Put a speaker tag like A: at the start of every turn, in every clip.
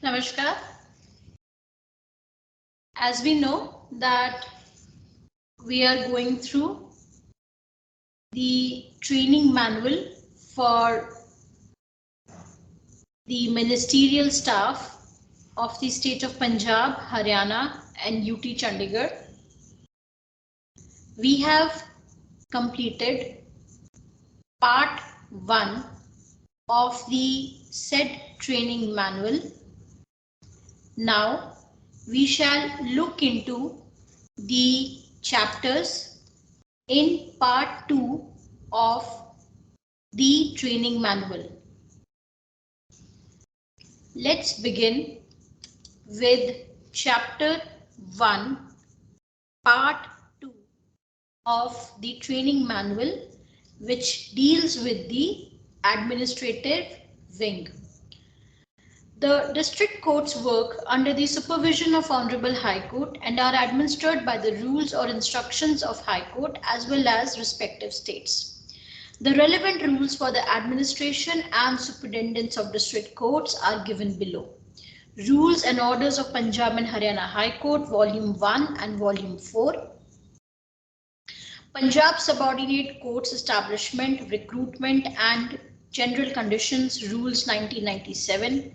A: Namaskar. As we know that we are going through the training manual for the ministerial staff of the state of Punjab, Haryana and UT Chandigarh. We have completed part 1 of the said training manual. Now we shall look into the chapters in part 2 of the training manual. Let's begin with chapter 1, part 2 of the training manual, which deals with the administrative wing. The district courts work under the supervision of Honorable High Court and are administered by the rules or instructions of High Court as well as respective states. The relevant rules for the administration and superintendence of district courts are given below. Rules and Orders of Punjab and Haryana High Court, Volume 1 and Volume 4. Punjab Subordinate Courts Establishment, Recruitment and General Conditions, Rules 1997.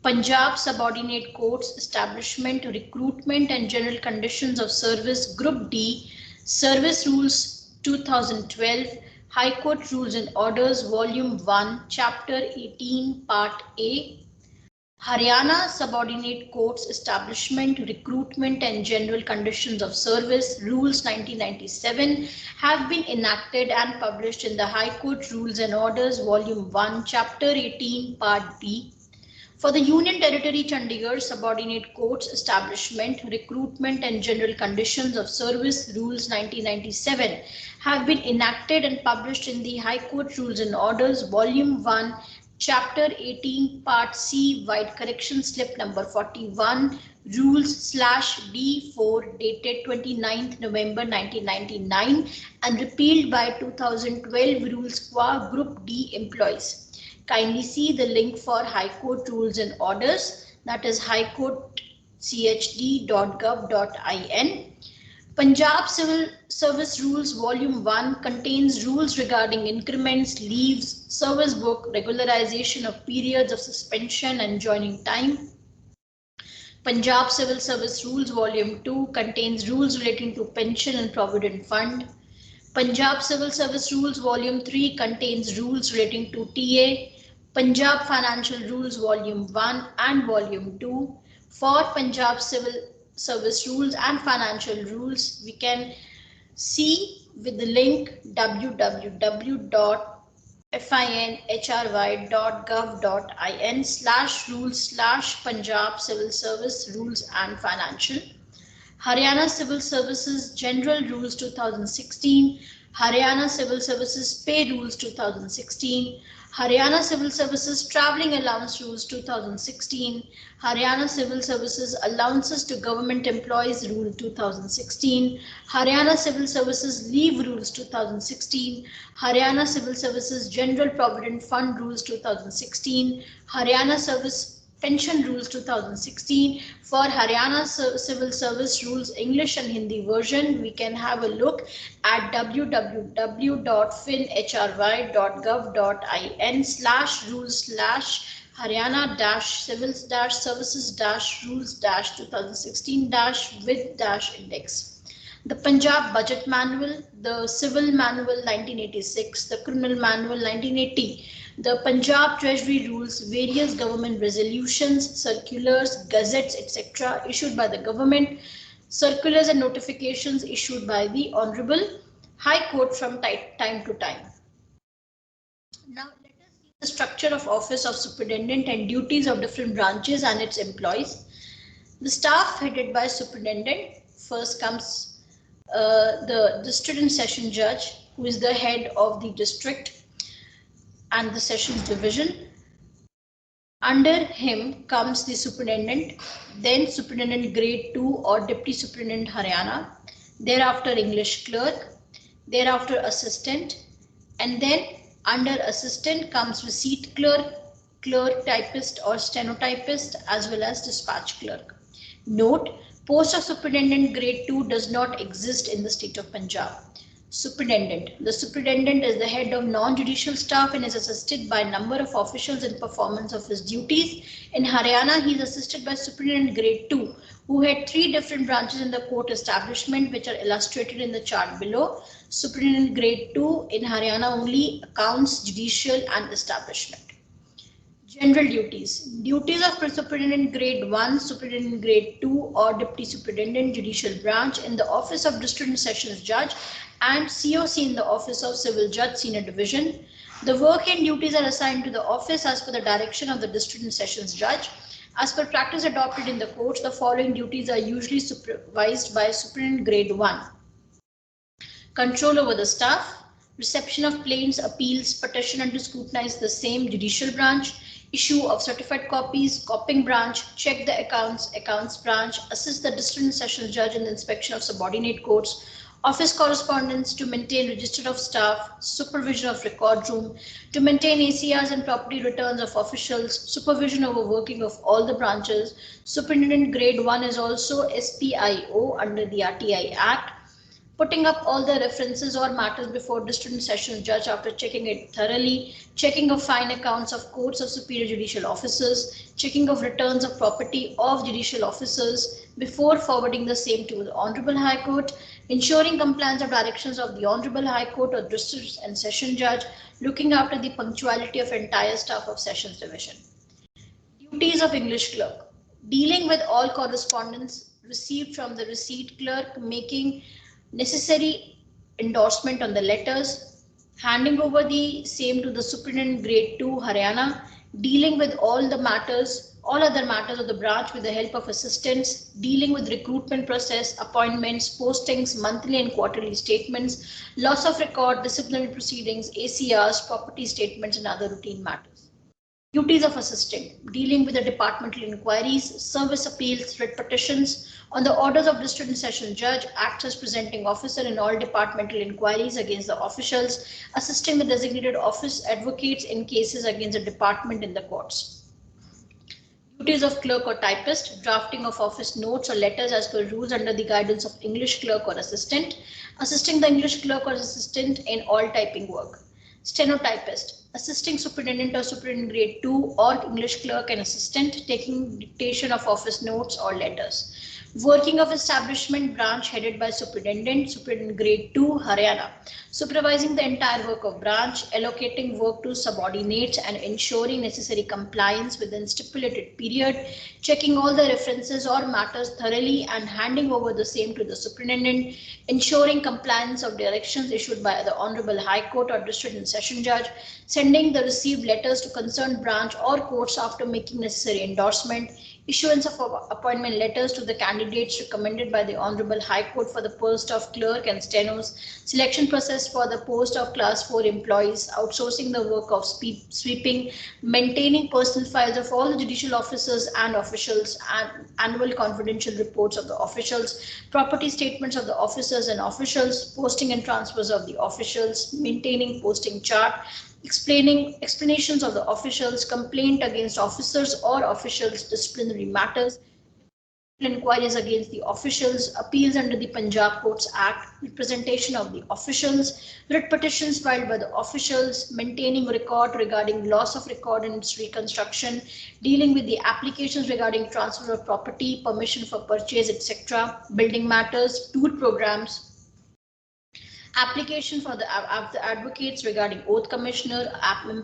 A: Punjab Subordinate Courts Establishment, Recruitment and General Conditions of Service, Group D, Service Rules 2012, High Court Rules and Orders, Volume 1, Chapter 18, Part A. Haryana Subordinate Courts Establishment, Recruitment and General Conditions of Service, Rules 1997 have been enacted and published in the High Court Rules and Orders, Volume 1, Chapter 18, Part B. For the Union Territory Chandigarh Subordinate Courts Establishment, Recruitment and General Conditions of Service, Rules 1997 have been enacted and published in the High Court Rules and Orders, Volume 1, Chapter 18, Part C, White Correction Slip number 41, Rules/D4 dated 29th November 1999 and repealed by 2012 Rules qua Group D employees. Kindly see the link for High Court Rules and Orders, that is highcourtchd.gov.in. Punjab Civil Service Rules Volume 1 contains rules regarding increments, leaves, service book, regularization of periods of suspension and joining time. Punjab Civil Service Rules Volume 2 contains rules relating to pension and provident fund. Punjab Civil Service Rules Volume 3 contains rules relating to TA. Punjab Financial Rules Volume 1 and Volume 2. For Punjab Civil Service Rules and Financial Rules, we can see with the link www.finhry.gov.in/rules/Punjab Civil Service Rules and Financial. Haryana Civil Services General Rules 2016, Haryana Civil Services Pay Rules 2016, Haryana Civil Services Travelling Allowance Rules 2016, Haryana Civil Services Allowances to Government Employees Rule 2016, Haryana Civil Services Leave Rules 2016, Haryana Civil Services General Provident Fund Rules 2016, Haryana Service Pension Rules 2016. For Haryana Civil Service Rules English and Hindi version, we can have a look at www.finhry.gov.in/rules/Haryana-civil-services-rules-2016-with-index. The Punjab Budget Manual, the Civil Manual 1986, the Criminal Manual 1980, the Punjab Treasury Rules, various government resolutions, circulars, gazettes, etc. issued by the government, circulars and notifications issued by the Honorable High Court from time to time. Now let us see the structure of Office of Superintendent and duties of different branches and its employees. The staff headed by Superintendent. First comes the District and Session Judge, who is the head of the district and the Sessions Division. Under him comes the Superintendent, then Superintendent Grade 2 or Deputy Superintendent Haryana, thereafter English Clerk, thereafter Assistant, and then under Assistant comes Receipt Clerk, clerk, typist or stenotypist, as well as dispatch clerk. Note, post of superintendent grade 2 does not exist in the state of Punjab. Superintendent. The superintendent is the head of non-judicial staff and is assisted by a number of officials in performance of his duties. In Haryana, he is assisted by superintendent grade 2, who had 3 different branches in the court establishment, which are illustrated in the chart below. Superintendent grade 2 in Haryana only accounts, judicial and establishment. General duties. Duties of Superintendent Grade 1, Superintendent Grade 2 or Deputy Superintendent Judicial Branch in the Office of District and Sessions Judge and COC in the Office of Civil Judge Senior Division. The work and duties are assigned to the office as per the direction of the District and Sessions Judge. As per practice adopted in the courts, the following duties are usually supervised by Superintendent Grade 1. Control over the staff, reception of claims, appeals, petition and to scrutinize the same, Judicial Branch, issue of certified copies, copying branch, check the accounts branch, assist the district and sessions judge in the inspection of subordinate courts, office correspondence, to maintain register of staff, supervision of record room, to maintain ACRs and property returns of officials, supervision over working of all the branches. Superintendent Grade 1 is also SPIO under the RTI Act. Putting up all the references or matters before district and sessions judge after checking it thoroughly, checking of fine accounts of courts of superior judicial officers, checking of returns of property of judicial officers before forwarding the same to the Honorable High Court, ensuring compliance of directions of the Honorable High Court or district and session judge, looking after the punctuality of entire staff of Sessions Division. Duties of English clerk. Dealing with all correspondence received from the receipt clerk, making necessary endorsement on the letters, handing over the same to the Superintendent Grade 2 Haryana, dealing with all other matters of the branch with the help of assistants, dealing with recruitment process, appointments, postings, monthly and quarterly statements, loss of record, disciplinary proceedings, ACRs, property statements and other routine matters. Duties of assistant, dealing with the departmental inquiries, service appeals, writ petitions, on the orders of district and session judge, acts as presenting officer in all departmental inquiries against the officials, assisting the designated office advocates in cases against the department in the courts. Duties of clerk or typist, drafting of office notes or letters as per rules under the guidance of English clerk or assistant, assisting the English clerk or assistant in all typing work. Stenotypist, assisting superintendent or superintendent grade 2 or English clerk and assistant, taking dictation of office notes or letters. Working of establishment branch headed by superintendent, superintendent grade 2 Haryana, supervising the entire work of branch, allocating work to subordinates and ensuring necessary compliance within stipulated period, checking all the references or matters thoroughly and handing over the same to the superintendent, ensuring compliance of directions issued by the Honorable High Court or District and Session Judge, sending the received letters to concerned branch or courts after making necessary endorsement, issuance of appointment letters to the candidates recommended by the Honorable High Court for the post of clerk and stenos, selection process for the post of class 4 employees, outsourcing the work of sweeping, maintaining personal files of all the judicial officers and officials, and annual confidential reports of the officials, property statements of the officers and officials, posting and transfers of the officials, maintaining posting chart, explanations of the officials, complaint against officers or officials, disciplinary matters, inquiries against the officials, appeals under the Punjab Courts Act, representation of the officials, writ petitions filed by the officials, maintaining record regarding loss of record and its reconstruction, dealing with the applications regarding transfer of property, permission for purchase, etc., building matters, tour programs, application for the advocates regarding oath commissioner,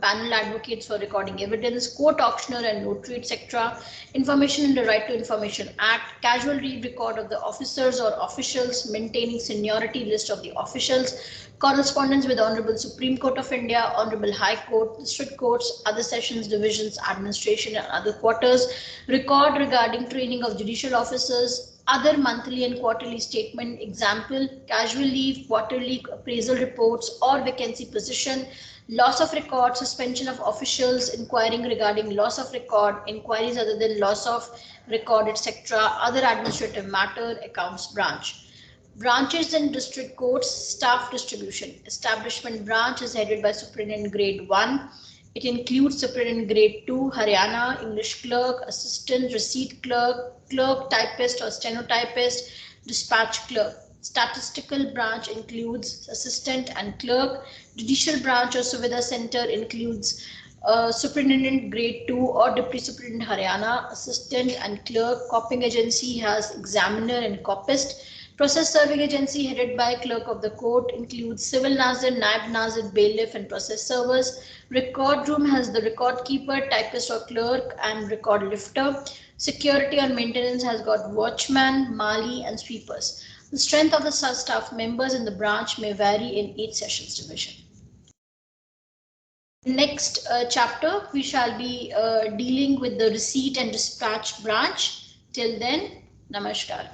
A: panel advocates for recording evidence, court auctioneer and notary, etc., information in the Right to Information Act, casual record of the officers or officials, maintaining seniority list of the officials, correspondence with Honorable Supreme Court of India, Honorable High Court, District Courts, other sessions, divisions, administration and other quarters, record regarding training of judicial officers, other monthly and quarterly statement, example, casual leave, quarterly appraisal reports or vacancy position, loss of record, suspension of officials, inquiring regarding loss of record, inquiries other than loss of record, etc., other administrative matter, accounts branch. Branches and district courts, staff distribution. Establishment branch is headed by Superintendent Grade 1. It includes Superintendent Grade 2, Haryana, English clerk, assistant, receipt clerk, clerk, typist or stenotypist, dispatch clerk. Statistical branch includes assistant and clerk. Judicial branch or Suvidha center includes Superintendent Grade 2 or Deputy Superintendent Haryana, assistant and clerk. Copying agency has examiner and copyist. Process serving agency headed by clerk of the court includes civil nazir, naib nazir, bailiff and process servers. Record room has the record keeper, typist or clerk and record lifter. Security and maintenance has got watchman, mali and sweepers. The strength of the staff members in the branch may vary in each sessions division. Next chapter, we shall be dealing with the receipt and dispatch branch. Till then, namaskar.